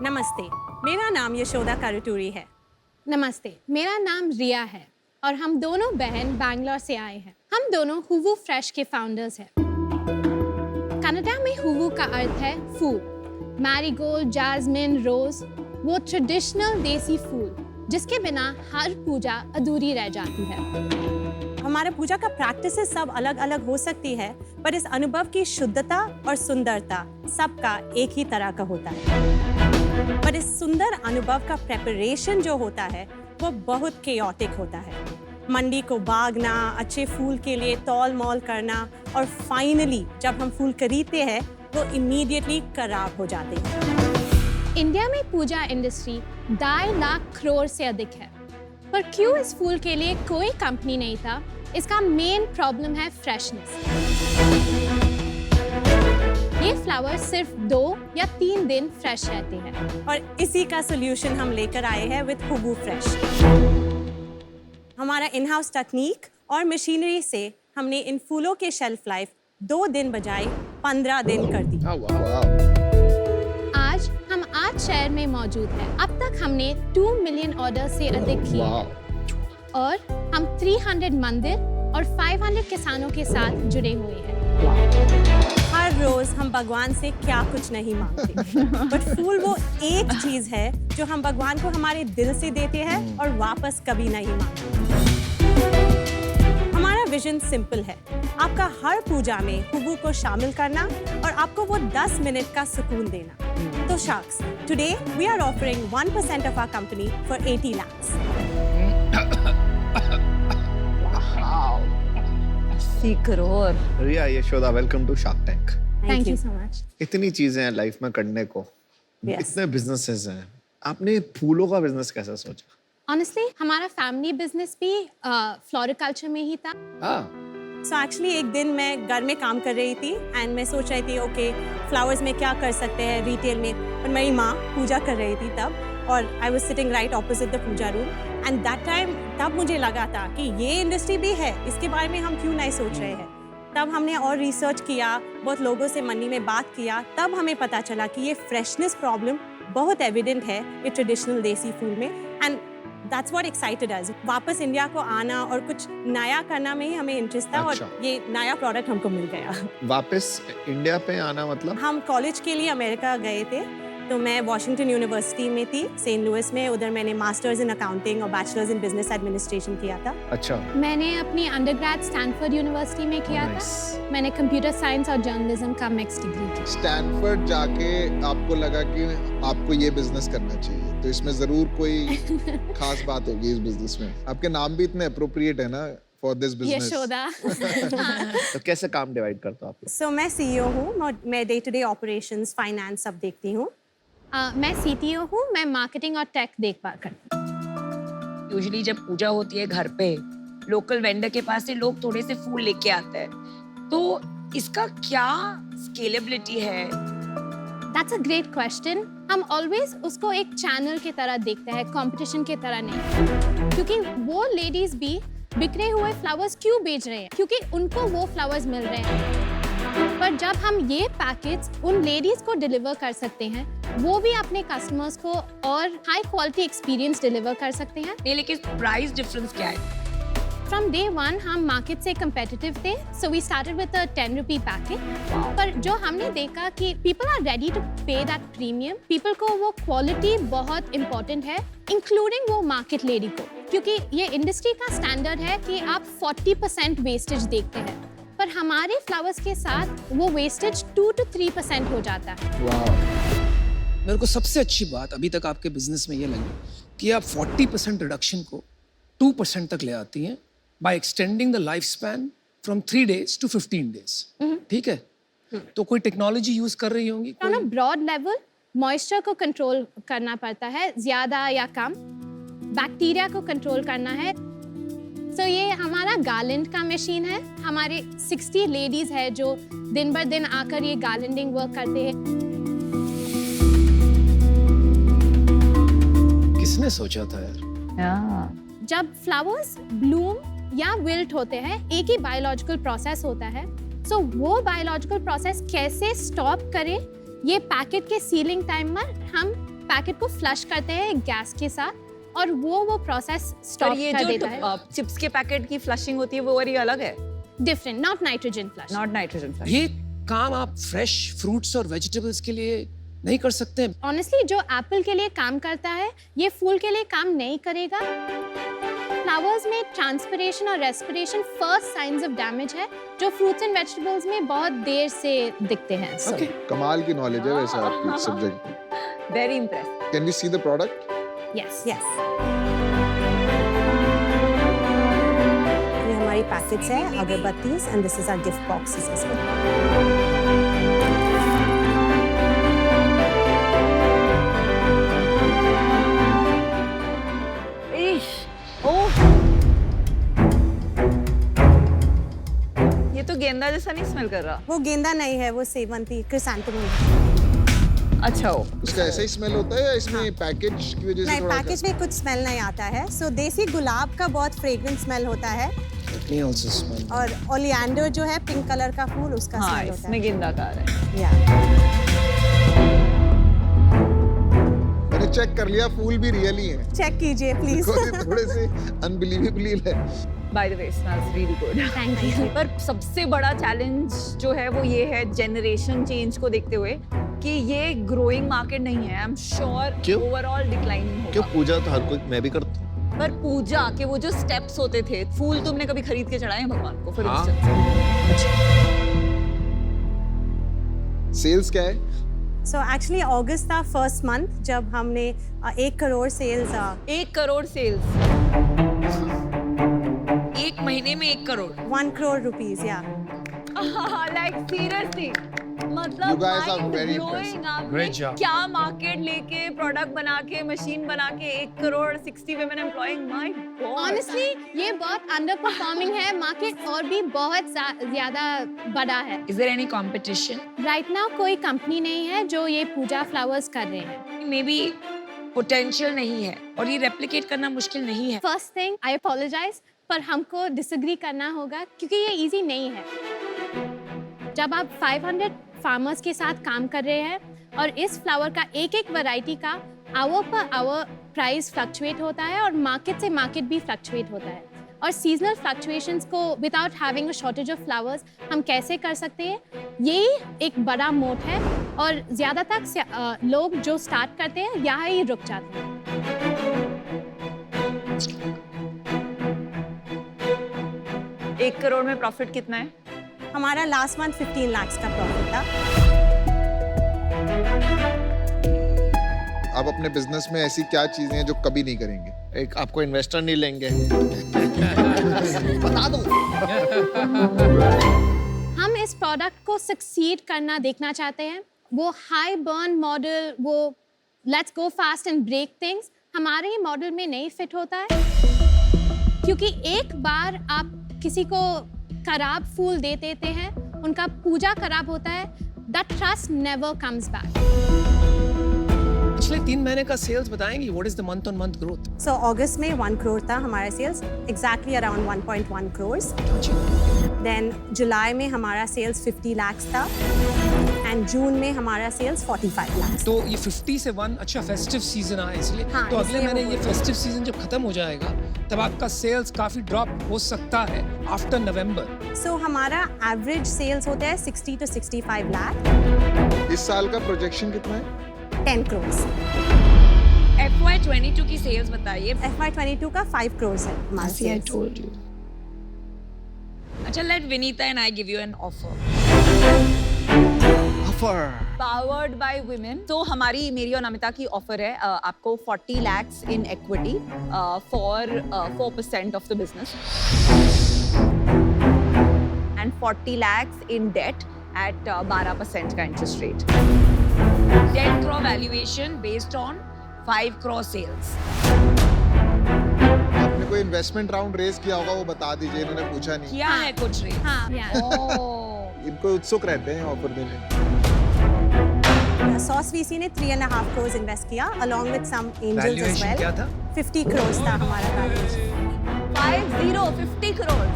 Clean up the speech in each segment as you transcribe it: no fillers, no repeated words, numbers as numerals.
नमस्ते, मेरा नाम यशोदा कारुटूरी है। नमस्ते, मेरा नाम रिया है और हम दोनों बहन बैंगलोर से आए हैं। हम दोनों हुवू फ्रेश के फाउंडर्स हैं। कनाडा में हुवू का अर्थ है फूल। मैरीगोल्ड, जास्मिन, रोज, वो ट्रेडिशनल देसी फूल जिसके बिना हर पूजा अधूरी रह जाती है। हमारा पूजा का प्रैक्टिसेस सब अलग अलग हो सकती है, पर इस अनुभव की शुद्धता और सुंदरता सबका एक ही तरह का होता है। पर इस सुंदर अनुभव का प्रेपरेशन जो होता है वो बहुत केओटिक होता है। मंडी को भागना, अच्छे फूल के लिए तौल मौल करना और फाइनली जब हम फूल खरीदते हैं वो इमीडिएटली खराब हो जाते हैं। इंडिया में पूजा इंडस्ट्री 2.5 लाख करोड़ से अधिक है, पर क्यों इस फूल के लिए कोई कंपनी नहीं था? इसका मेन प्रॉब्लम है फ्रेशनेस। ये फ्लावर्स सिर्फ 2 या 3 दिन फ्रेश रहते हैं और इसी का सोल्यूशन हम लेकर आए हैं विद हुवू फ्रेश। हमारा इन हाउस तकनीक और मशीनरी से हमने इन फूलों के शेल्फ लाइफ 2 दिन बजाय 15 दिन कर दी। आज हम 8 शहर में मौजूद हैं। अब तक हमने 2 मिलियन ऑर्डर से अधिक किए और हम 300 मंदिर और 500 किसानों के साथ जुड़े हुए हैं। हर रोज हम भगवान से क्या कुछ नहीं मांगते, बट फूल वो एक चीज है जो हम भगवान को हमारे दिल से देते हैं और वापस कभी नहीं मांगते। हमारा विजन सिंपल है, आपका हर पूजा में हुवू को शामिल करना और आपको वो 10 मिनट का सुकून देना। तो sharks, today we are offering 1% of our company for 80 lakhs। 80 crore. Riya, Yashoda, welcome to shark tank. Thank you so much. इतनी चीजें हैं लाइफ में करने को, इतने बिजनेसेस हैं, आपने फूलों का बिजनेस कैसे सोचा? ऑनेस्टली हमारा फैमिली बिजनेस भी फ्लोरिकल्चर में ही था। सो एक्चुअली एक दिन मैं घर में काम कर रही थी एंड मैं सोच रही थी ओके फ्लावर्स में क्या कर सकते हैं रिटेल में, और मेरी माँ पूजा कर रही थी तब, और I was sitting right opposite the puja room and that time तब मुझे लगा था कि ये इंडस्ट्री भी है, इसके बारे में हम क्यों नहीं सोच रहे हैं। तब हमने और रिसर्च किया, बहुत लोगों से मंडी में बात किया, तब हमें पता चला कि ये फ्रेशनेस प्रॉब्लम बहुत एविडेंट है ये ट्रेडिशनल देसी फूल में, एंड दैट्स व्हाट एक्साइटेड अस। वापस इंडिया को आना और कुछ नया करना में ही हमें इंटरेस्ट था। अच्छा। और ये नया प्रोडक्ट हमको मिल गया। वापस इंडिया पे आना मतलब? हम कॉलेज के लिए अमेरिका गए थे, तो मैं वॉशिंगटन यूनिवर्सिटी में थी, सेंट लुइस में। उधर मैंने मास्टर्स इन अकाउंटिंग और बैचलर्स इन बिजनेस एडमिनिस्ट्रेशन किया था। अच्छा। मैंने अपनी अंडरग्रेड स्टैनफोर्ड यूनिवर्सिटी में किया था। मैंने कंप्यूटर साइंस और जर्नलिज्म का मिक्स डिग्री की। स्टैनफोर्ड जाके आपको लगा कि आपको ये बिजनेस करना चाहिए, तो इसमें जरूर कोई खास बात होगी इस बिजनेस में। आपके नाम भी इतने अप्रोप्रिएट है ना फॉर दिस बिजनेस। यशोदा। तो कैसे काम डिवाइड करते हो आप? सो मैं सीईओ हूँ, मैं day to day operations, finance सब देखती हूँ। मैं सीटीओ हूँ, मैं मार्केटिंग और टेक देखभाल करती हूँ। यूजुअली जब पूजा होती है घर पे, लोकल वेंडर के पास से लोग थोड़े से फूल लेके आते हैं, तो इसका क्या स्केलेबिलिटी है? That's a great question. हम ऑलवेज उसको एक चैनल की तरह देखते हैं, कंपटीशन की तरह नहीं, क्योंकि वो लेडीज भी बिखरे हुए फ्लावर्स क्यों बेच रहे हैं? क्योंकि उनको वो फ्लावर्स मिल रहे हैं। पर जब हम ये पैकेज उन लेडीज को डिलीवर कर सकते हैं, वो भी अपने कस्टमर्स को और हाई क्वालिटी एक्सपीरियंस डिलीवर कर सकते हैं। नहीं, लेकिन प्राइस डिफरेंस क्या है? From day one हम मार्केट से competitive थे, so we started with a 10 rupee packet. पर जो हमने देखा कि people are ready to pay that premium, people को वो quality बहुत important है, including वो market lady को, क्योंकि ये इंडस्ट्री का स्टैंडर्ड है कि आप 40% वेस्टेज देखते हैं, पर हमारे फ्लावर्स के साथ वो वेस्टेज 2 to 3% हो जाता है। मेरे को सबसे अच्छी बात अभी तक आपके बिजनेस में ये लगी कि आप 40% रिडक्शन को 2% तक ले आती हैं by extending the lifespan from 3 days to 15 days. ठीक है? तो कोई टेक्नोलॉजी यूज कर रही होंगी? On a broad level, moisture को कंट्रोल करना पड़ता है, ज्यादा या कम, बैक्टीरिया को कंट्रोल करना है। So ये हमारा गार्लैंड का मशीन है। हमारे 60 लेडीज है जो दिन भर दिन आकर ये गार्लैंडिंग वर्क करते हैं। किसने सोचा था यार? जब फ्लावर्स ब्लूम या विल्ट होते हैं, एक ही बायोलॉजिकल प्रोसेस होता है। सो वो बायोलॉजिकल प्रोसेस कैसे स्टॉप करे, ये पैकेट के सीलिंग टाइम में हम पैकेट को फ्लश करते हैं गैस के साथ और वो प्रोसेस पर स्टॉप ये कर जो देता है। चिप्स के पैकेट की फ्लशिंग होती है वो वाली अलग है, different, not nitrogen flush. Not nitrogen flush. ये काम आप फ्रेश फ्रूट्स और वेजिटेबल्स के लिए नहीं कर सकते हैं? ऑनेस्टली जो एप्पल के लिए काम करता है ये फूल के लिए काम नहीं करेगा। फ्लावर्स में ट्रांसपिरेशन और respiration first science of damage है जो फ्रूट्स एंड वेजिटेबल्स में बहुत देर से दिखते हैं। So, Okay. कमाल की नॉलेज है वैसे आपकी सब्जेक्ट की। Very impress. Can we see the product? yes. Yes, ये हमारी पैकेट्स है agarbattis and this is our gift boxes as well. ये तो गेंदा जैसा नहीं स्मेल कर रहा। वो गेंदा नहीं है, वो सेवंती क्रिसैंथेमम। अच्छा हो। इसका ऐसा ही स्मेल होता है या इसमें पैकेज की वजह से नहीं, थोड़ा पैकेज में कुछ स्मेल नहीं आता है। सो देसी गुलाब का बहुत फ्रेग्रेंट स्मेल होता है Let me also smell. और ओलिएंडर जो है पिंक कलर का फूल उसका हाँ, स्मेल होता इसमें है। गेंदा का आ रहा है। या मैंने चेक कर लिया, फूल भी रियल ही है। चेक कीजिए प्लीज। थोड़े से अनबिलीवेबली है। By the way smells really good. Thank you. पर सबसे बड़ा चैलेंज जो है वो ये है जनरेशन चेंज को देखते हुए कि ये ग्रोइंग मार्केट नहीं है। आई एम श्योर क्यों? ओवरऑल डिक्लाइनिंग क्यों? होगा। पूजा तो हर कोई, मैं भी करता हूँ। पर पूजा के वो जो स्टेप्स होते थे, फूल तुमने कभी खरीद के चढ़ाए हैं भगवान को? फिर हाँ। सेल्स क्या है? सो एक्चुअली अगस्त था फर्स्ट मंथ जब हमने 1 करोड़ सेल्स 1 करोड़ सेल्स। एक महीने में 1 करोड़। 1 करोड़ रुपीस या लाइक सीरियसली You मतलब guys are mind very blowing। impressive. आपने Great job. क्या मार्केट लेके प्रोडक्ट बना के मशीन बना के 1 crore 60 women employing, my god। Honestly ये बहुत अंडर परफॉर्मिंग है, मार्केट और भी बहुत ज्यादा बड़ा है। Is there any competition? Right now कोई कंपनी नहीं है जो ये पूजा फ्लावर्स कर रहे हैं। मे बी पोटेंशियल नहीं है और ये रेप्लिकेट करना मुश्किल नहीं है। फर्स्ट थिंग आई अपोलोजाइज, पर हमको डिसएग्री करना होगा क्योंकि ये इजी नहीं है। जब आप 500 फार्मर्स के साथ काम कर रहे हैं और इस फ्लावर का एक एक वैरायटी का our per hour price fluctuate होता है और मार्केट से मार्केट भी फ्लक्चुएट होता है और सीजनल फ्लक्चुएशंस को without having a shortage of flowers हम कैसे कर सकते हैं, यही एक बड़ा मोट है और ज़्यादातर लोग जो स्टार्ट करते हैं यहाँ ही रुक जाते हैं। 1 करोड़ में प्रॉफिट कितना है? हमारा लास्ट मंथ 15 लाख का प्रॉफिट था। आप अपने बिजनेस में ऐसी क्या चीजें हैं जो कभी नहीं करेंगे? एक आपको इन्वेस्टर नहीं लेंगे। बता दो। हम इस प्रोडक्ट को सक्सीड करना देखना चाहते हैं। वो हाई बर्न मॉडल, वो let's go fast and break things हमारे मॉडल में नहीं फिट होता है, क्योंकि एक बार आप किसी को खराब फूल दे देते हैं, उनका पूजा खराब होता है, that trust never comes back. पिछले 3 महीने का सेल्स बताएंगी? What is the month on month growth? So अगस्त में 1 करोड़ था हमारा सेल्स, एग्जैक्टली अराउंड 1.1 करोड़। देन जुलाई में हमारा सेल्स 50 लाख था एंड जून में हमारा सेल्स 45 लाख। तो ये 50 से 1 अच्छा फेस्टिव सीजन आया इसलिए। हाँ, तो अगले इसलिए महीने वो ये बोल फेस्टिव सीजन जब खत्म हो जाएगा तब आपका सेल्स काफी ड्रॉप हो सकता है आफ्टर नवंबर। सो हमारा एवरेज सेल्स होता है 60 to 65 लाख। इस साल का प्रोजेक्शन कितना है? 10 करोड़। FY22 की सेल्स बताइए। FY22 का 5 करोड़ है हमारा See, I sales. told you. अच्छा, let Vinita and I give you an offer. Powered by women। तो हमारी, मेरी और नमिता की ऑफर है आपको 40 lakhs in equity for 4% of the business and 40 lakhs in debt at 12% का interest rate। 10 crore valuation based on 5 crore sales. आपने कोई इन्वेस्टमेंट राउंड रेज किया होगा, वो बता दीजिए, इन्होंने पूछा नहीं। किया है कुछ रेट? हाँ, yeah. ओह, इनको उत्सुक रहते हैं ऑफर देने। सॉस वीसी ने 3.5 करोड़ इन्वेस्ट किया along with some angels as valuation well। क्या था? 50 करोड़ था हमारा वैल्यूएशन। 50 करोड़।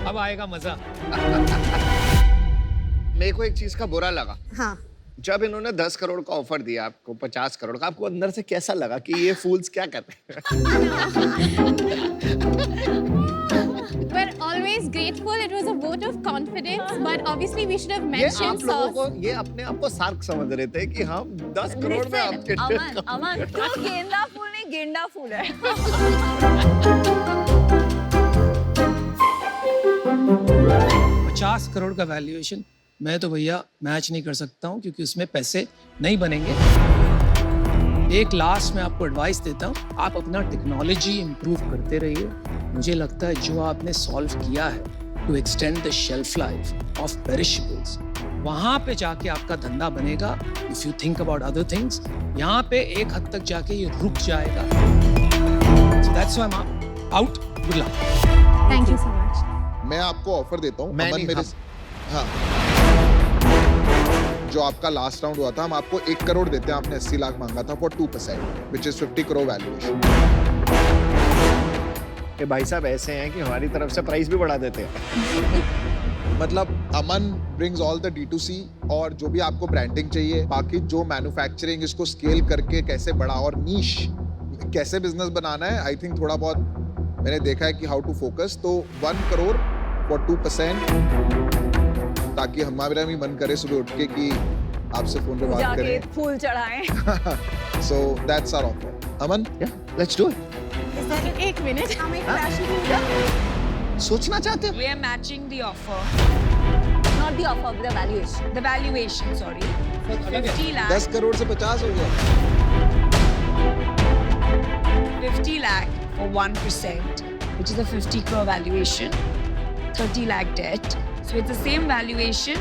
अब आएगा मजा। मेरे को एक चीज का बुरा लगा। हाँ, जब इन्होंने 10 करोड़ का ऑफर दिया आपको 50 करोड़ का, आपको अंदर से कैसा लगा कि ये फूल्स क्या कर रहे हैं? We're always grateful. It was a vote of confidence, but obviously we should have ये mentioned आप लोगों sauce. को, ये अपने आप को सार्क समझ रहे थे कि हम 10 करोड़ में आपके अमन तू गेंदा फूल नहीं गेंडा फूल है 50 करोड़ का वैल्यूएशन मैं तो भैया मैच नहीं कर सकता हूँ, क्योंकि उसमें पैसे नहीं बनेंगे। एक लास्ट में आपको एडवाइस देता हूँ, आप अपना टेक्नोलॉजी इंप्रूव करते रहिए। मुझे लगता है जो आपने सॉल्व किया है to extend the shelf life of perishables, वहाँ पे जाके आपका धंधा बनेगा। If you think about other things, यहाँ पे एक हद तक जाके ये रुक जाएगा। So that's why I am out. Good luck. Thank you so much. मैं आपको ऑफर देता हूँ मैं अमन नहीं, मेरे हाँ जो आपका लास्ट राउंड हुआ था, हम आपको 1 करोड़ देते हैं। आपने 80 लाख मांगा था for 2%, which is 50 crore valuation. कि भाई साहब ऐसे हैं कि हमारी तरफ से प्राइस भी बढ़ा देते हैं। मतलब अमन ब्रिंग्स ऑल द D2C और जो भी आपको ब्रांडिंग चाहिए, बाकी जो मैन्युफैक्चरिंग इसको स्केल करके कैसे बड़ा और नीश कैसे बिजनेस बनाना है, आई थिंक थोड़ा बहुत मैंने देखा है कि हाउ टू फोकस। तो 1 करोड़ फॉर 2%, ताकि हमारा भी मन करे सुबह उठ के कि आपसे फोन पे बात जाके करें। फूल चढ़ाएं so that's our offer. Aman let's do it. एक मिनट. सोचना चाहते हो? We are matching the offer, not the offer the valuation the valuation, sorry. 50 lakh. 10 crore से 50 हो गया। 50 lakh for 1%, which is a 50 crore valuation, 30 lakh debt. So it's the same valuation,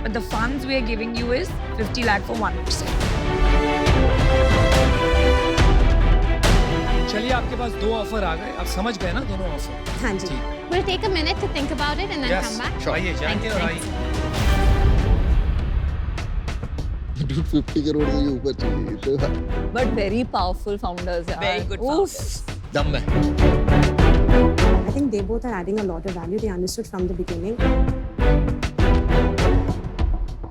but the funds we are giving you is 50 lakh for 1%. चलिए, आपके पास 2 offer आ गए, आप समझ गए ना दोनों ऑफर? हाँ जी। We'll take a minute to think about it and then come back. आइए जाइए और आइए। Dude, 50 करोड़ से ऊपर चाहिए तो बट वेरी पावरफुल फाउंडर्स यार Very good उफ। founders. दम में। I think they both are adding a lot of value. They understood from the beginning.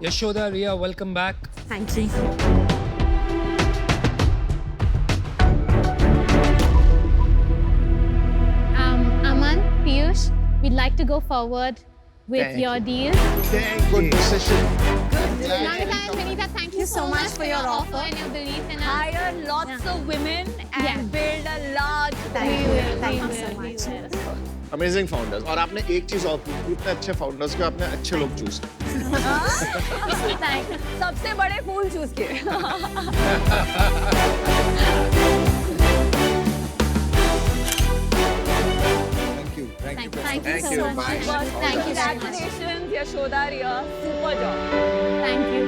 Yashoda, Riya, welcome back. Thank you. Aman, Piyush, we'd like to go forward with Thank your you. deal. good decision. Namita and Vinita, thank you so much for your offer and your belief in us. Hire lots of women and Yeah. build a large Thank We you. will, Thank we you so will, we much. will. Amazing founders. और आपने एक चीज और की, इतने अच्छे founders को आपने अच्छे लोग चूज किए। Thank you. सबसे बड़े फूल चूज के Thank you. Thank you so Thank much. you. Bye. Thank you so much. Congratulations Yashoda Riya super job Thank you.